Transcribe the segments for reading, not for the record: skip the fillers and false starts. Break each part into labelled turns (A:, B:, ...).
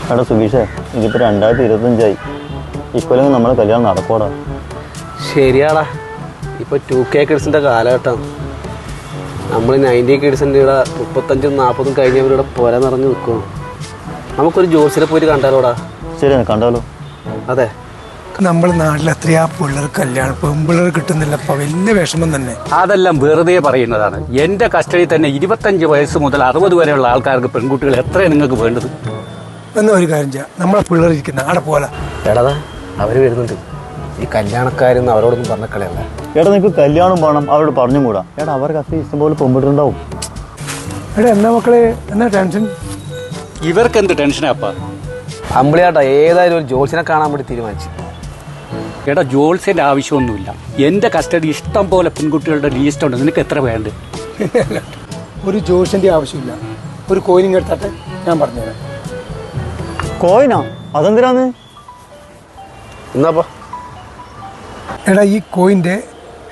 A: എടാ സുബീഷേ, ഇതിപ്പോൾ 2025 ഇക്കൊല്ലം നമ്മളെ കല്യാണം നടക്കോടാ.
B: ശരിയാടാ, ഇപ്പോൾ 2K കിഡ്സിൻ്റെ കാലഘട്ടം. നമ്മൾ 90 കിഡ്സിൻ്റെ ഇവിടെ 35-ഉം 40-ഉം കഴിഞ്ഞവരിവിടെ പുര നിറഞ്ഞു നിൽക്കും. നമുക്കൊരു ജോസിനെ പോയിട്ട് കണ്ടാലോടാ.
A: ശരിയാണ്, കണ്ടാലോ.
B: അതെ,
C: നമ്മുടെ നാട്ടിൽ എത്രയാ പിള്ളേർ കല്യാണം പെൺപിള്ളേർ കിട്ടുന്നില്ല. ഇപ്പം വലിയ വിഷമം തന്നെ.
D: അതെല്ലാം വെറുതെ പറയുന്നതാണ്. എൻ്റെ കസ്റ്റഡിയിൽ തന്നെ 25 വയസ്സ് മുതൽ 60 വരെയുള്ള ആൾക്കാർക്ക് പെൺകുട്ടികൾ എത്രയാണ് നിങ്ങൾക്ക് വേണ്ടത്?
C: എന്നാ ഒരു കാര്യം ചെയ്യാം, നമ്മളെ പിള്ളേർ ഇരിക്കുന്ന അവിടെ പോലെ.
B: എടാ അവർ വരുന്നുണ്ട്. ഈ കല്യാണക്കാരെന്ന് അവരോടൊന്നും പറഞ്ഞ കളയല്ല.
A: എടാ നിനക്ക് കല്യാണം വേണം അവരോട് പറഞ്ഞും കൂടാ. എടാ അവർക്ക് അത്ര ഇഷ്ടംപോലെ പെൺപിട്ടുണ്ടാവും.
C: എടാ എന്നാ മക്കളെ, എന്നാ ടെൻഷൻ?
D: ഇവർക്ക് എന്ത് ടെൻഷനാപ്പാ?
B: അമ്പിളിയാട്ടാ ഏതായാലും ഒരു ജോസിനെ കാണാൻ വേണ്ടി തീരുമാനിച്ചു.
D: എടാ ജോൾസിൻ്റെ ആവശ്യമൊന്നുമില്ല. എൻ്റെ കസ്റ്റഡി ഇഷ്ടം പോലെ പെൺകുട്ടികളുടെ ലീസ്റ്റ് ഉണ്ട്. നിനക്ക് എത്ര വേണ്ടത്?
C: ഒരു ജോഷിന്റെ ആവശ്യമില്ല. ഒരു കോയിനിങ് എടുത്താട്ടെ, ഞാൻ പറഞ്ഞുതരാം.
A: കോയിനാ? അതെന്തിനാന്ന്?
B: എന്നാപ്പാ?
C: എടാ ഈ കോയിന്റെ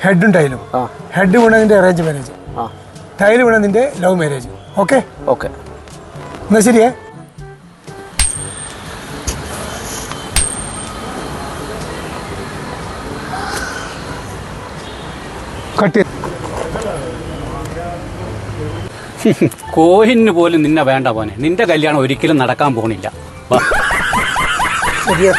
C: ഹെഡ് ഉണ്ടായാലും ഹെഡ് വീണതിന്റെ അറേഞ്ച് മാരേജ്, ടൈല് വീണതിന്റെ ലവ് മാരേജ്. ഓക്കെ
B: ഓക്കെ,
C: എന്നാ ശരിയേ. കട്ട്.
D: കോഹിന് പോലും നിന്നെ വേണ്ട പോനെ. നിന്റെ കല്യാണം ഒരിക്കലും നടക്കാൻ പോണില്ല.
C: ശരിയാ.